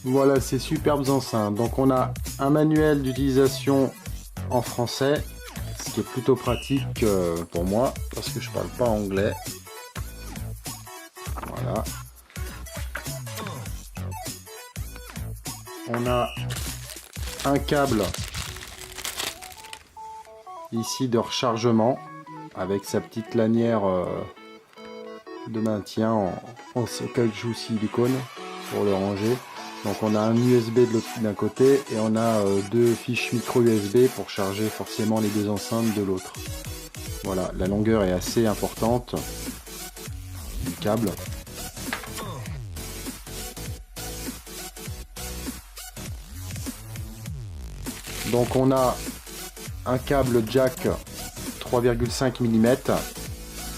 Voilà ces superbes enceintes. Donc on a un manuel d'utilisation en français, ce qui est plutôt pratique pour moi parce que je parle pas anglais. Voilà. On a un câble ici de rechargement avec sa petite lanière de maintien en caoutchouc silicone pour le ranger. Donc on a un USB d'un côté et on a deux fiches micro USB pour charger forcément les deux enceintes de l'autre. Voilà, la longueur est assez importante du câble. Donc on a un câble jack 3,5 mm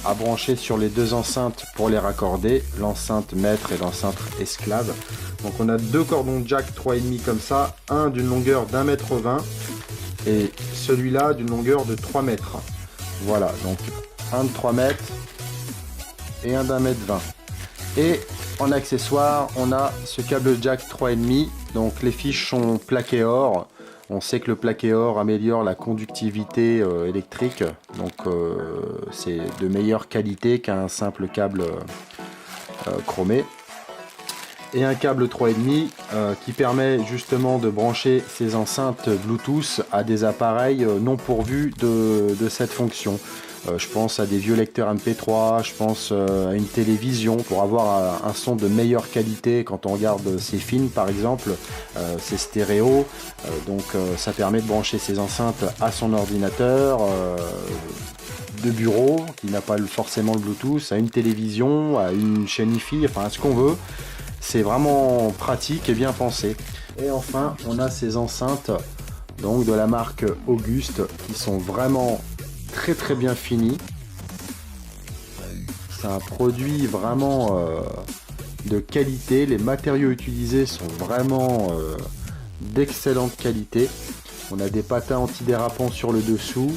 à brancher sur les deux enceintes pour les raccorder, l'enceinte maître et l'enceinte esclave. Donc on a deux cordons jack 3,5 comme ça, un d'une longueur d'1,20 m et celui-là d'une longueur de 3 mètres. Voilà, donc un de 3 mètres et un d'1,20 m. Et en accessoire, on a ce câble jack 3,5, donc les fiches sont plaquées or. On sait que le plaqué or améliore la conductivité électrique, donc c'est de meilleure qualité qu'un simple câble chromé. Et un câble 3,5 qui permet justement de brancher ces enceintes Bluetooth à des appareils non pourvus de cette fonction. Je pense à des vieux lecteurs MP3, je pense à une télévision pour avoir un son de meilleure qualité quand on regarde ses films par exemple, c'est stéréo, donc ça permet de brancher ces enceintes à son ordinateur de bureau qui n'a pas forcément le Bluetooth, à une télévision, à une chaîne Hi-Fi, enfin à ce qu'on veut. C'est vraiment pratique et bien pensé. Et enfin on a ces enceintes donc de la marque Auguste qui sont vraiment très bien fini. C'est un produit vraiment de qualité. Les matériaux utilisés sont vraiment d'excellente qualité. On a des patins antidérapants sur le dessous.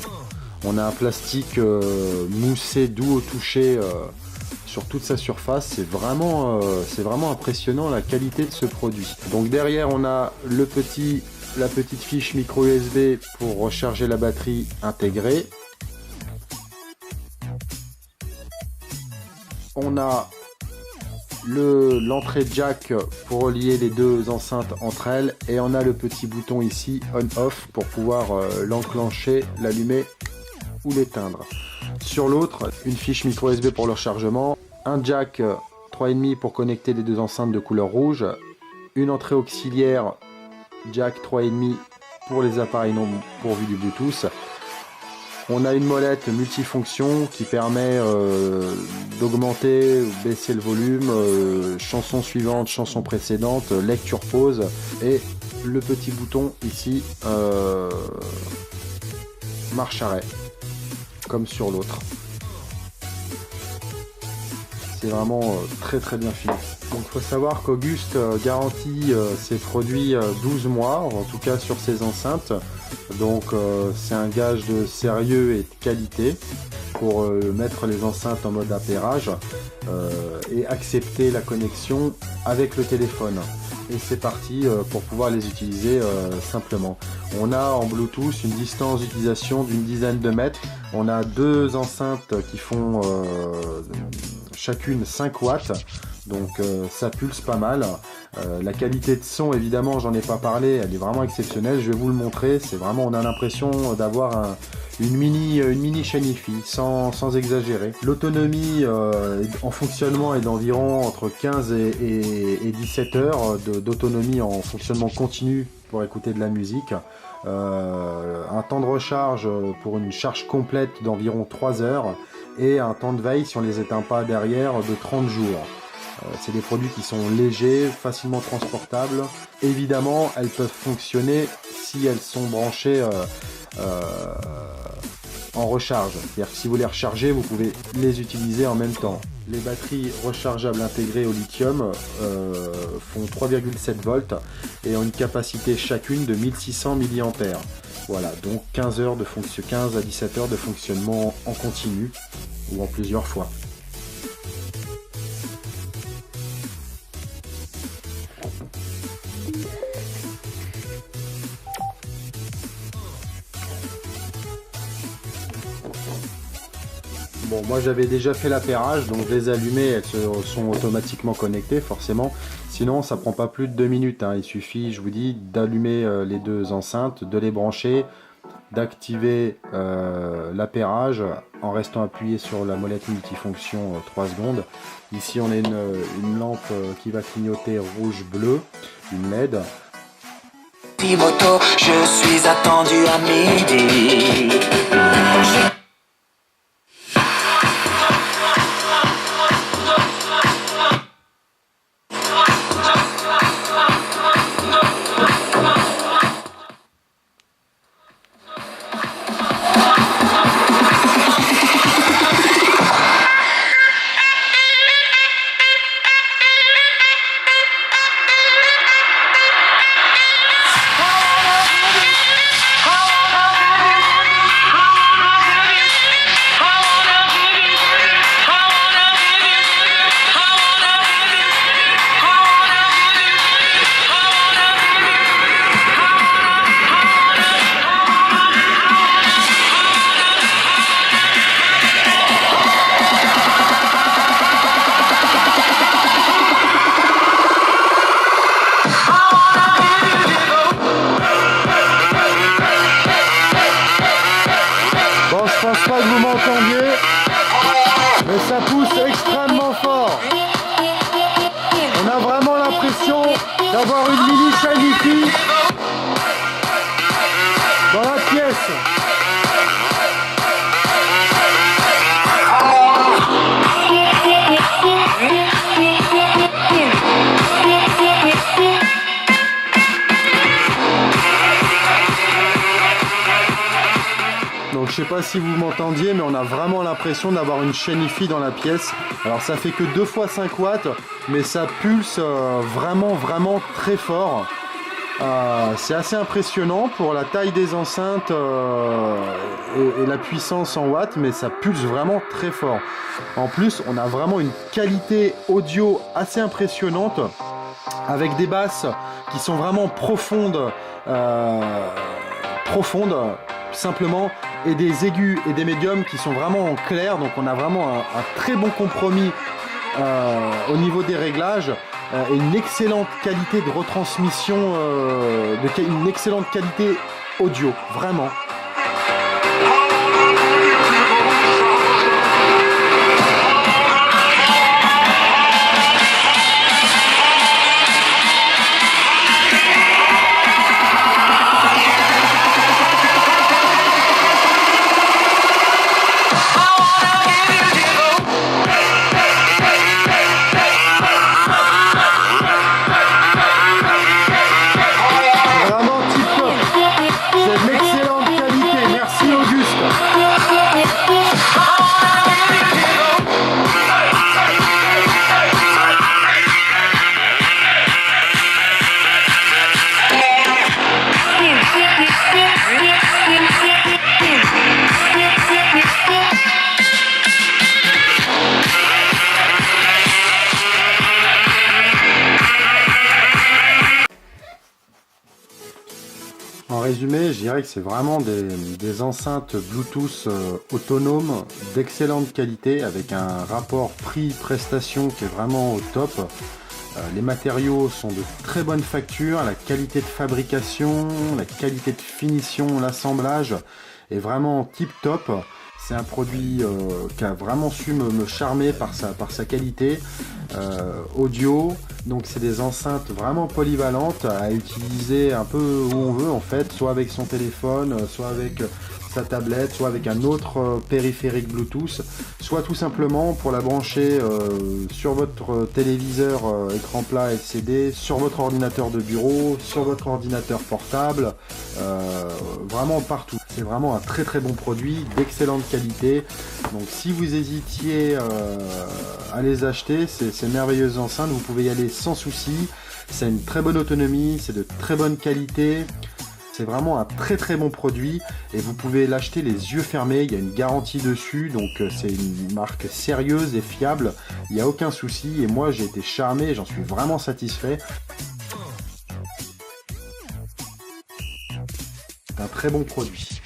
On a un plastique moussé doux au toucher sur toute sa surface. C'est vraiment impressionnant la qualité de ce produit. Donc derrière on a la petite fiche micro USB pour recharger la batterie intégrée. On a l'entrée jack pour relier les deux enceintes entre elles et on a le petit bouton ici on-off pour pouvoir l'enclencher, l'allumer ou l'éteindre. Sur l'autre, une fiche micro USB pour le rechargement, un jack 3,5 pour connecter les deux enceintes de couleur rouge, une entrée auxiliaire jack 3,5 pour les appareils non pourvus du Bluetooth. On a une molette multifonction qui permet d'augmenter ou baisser le volume, chanson suivante, chanson précédente, lecture pause et le petit bouton ici marche arrêt comme sur l'autre. C'est vraiment très bien fini. Donc il faut savoir qu'Auguste garantit ses produits 12 mois, en tout cas sur ses enceintes. Donc c'est un gage de sérieux et de qualité pour mettre les enceintes en mode appairage et accepter la connexion avec le téléphone. Et c'est parti pour pouvoir les utiliser simplement. On a en Bluetooth une distance d'utilisation d'une dizaine de mètres. On a deux enceintes qui font chacune 5 watts. Donc ça pulse pas mal. La qualité de son, évidemment, j'en ai pas parlé, elle est vraiment exceptionnelle. Je vais vous le montrer. C'est vraiment, on a l'impression d'avoir une mini chaîne Hi-Fi, sans exagérer. L'autonomie en fonctionnement est d'environ entre 15 et 17 heures d'autonomie en fonctionnement continu pour écouter de la musique. Un temps de recharge pour une charge complète d'environ 3 heures et un temps de veille, si on les éteint pas derrière, de 30 jours. C'est des produits qui sont légers, facilement transportables. Évidemment, elles peuvent fonctionner si elles sont branchées en recharge. C'est-à-dire que si vous les rechargez, vous pouvez les utiliser en même temps. Les batteries rechargeables intégrées au lithium font 3,7 volts et ont une capacité chacune de 1600 mAh. Voilà, donc 15 à 17 heures de fonctionnement en continu ou en plusieurs fois. Bon, moi j'avais déjà fait l'appairage, donc je les ai allumées, elles sont automatiquement connectées forcément. Sinon ça prend pas plus de 2 minutes, hein. Il suffit, je vous dis, d'allumer les deux enceintes, de les brancher, d'activer l'appairage en restant appuyé sur la molette multifonction 3 secondes. Ici on a une lampe qui va clignoter rouge-bleu, une LED. Moto, je suis attendu à midi. Je pense pas que vous m'entendiez, mais ça pousse extrêmement fort. On a vraiment l'impression d'avoir une mini Shiny dans la pièce. Donc je sais pas si vous m'entendiez, mais on a vraiment l'impression d'avoir une chaîne Hi-Fi dans la pièce. Alors ça fait que 2 fois 5 watts, mais ça pulse vraiment très fort. C'est assez impressionnant pour la taille des enceintes et la puissance en watts, mais ça pulse vraiment très fort. En plus, on a vraiment une qualité audio assez impressionnante, avec des basses qui sont vraiment profondes simplement, et des aigus et des médiums qui sont vraiment en clair. Donc on a vraiment un très bon compromis au niveau des réglages et une excellente qualité de retransmission, une excellente qualité audio, vraiment. En résumé, je dirais que c'est vraiment des enceintes Bluetooth autonomes d'excellente qualité avec un rapport prix-prestation qui est vraiment au top. Les matériaux sont de très bonne facture, la qualité de fabrication, la qualité de finition, l'assemblage est vraiment tip top. C'est un produit qui a vraiment su me charmer par sa qualité audio. Donc c'est des enceintes vraiment polyvalentes à utiliser un peu où on veut en fait, soit avec son téléphone, soit avec sa tablette, soit avec un autre périphérique Bluetooth, soit tout simplement pour la brancher sur votre téléviseur écran plat LCD, sur votre ordinateur de bureau, sur votre ordinateur portable, vraiment partout. C'est vraiment un très très bon produit, d'excellente qualité. Donc si vous hésitiez à les acheter, ces merveilleuses enceintes, vous pouvez y aller sans souci. C'est une très bonne autonomie, c'est de très bonne qualité. C'est vraiment un très très bon produit et vous pouvez l'acheter les yeux fermés, il y a une garantie dessus, donc c'est une marque sérieuse et fiable, il n'y a aucun souci et moi j'ai été charmé, j'en suis vraiment satisfait. C'est un très bon produit.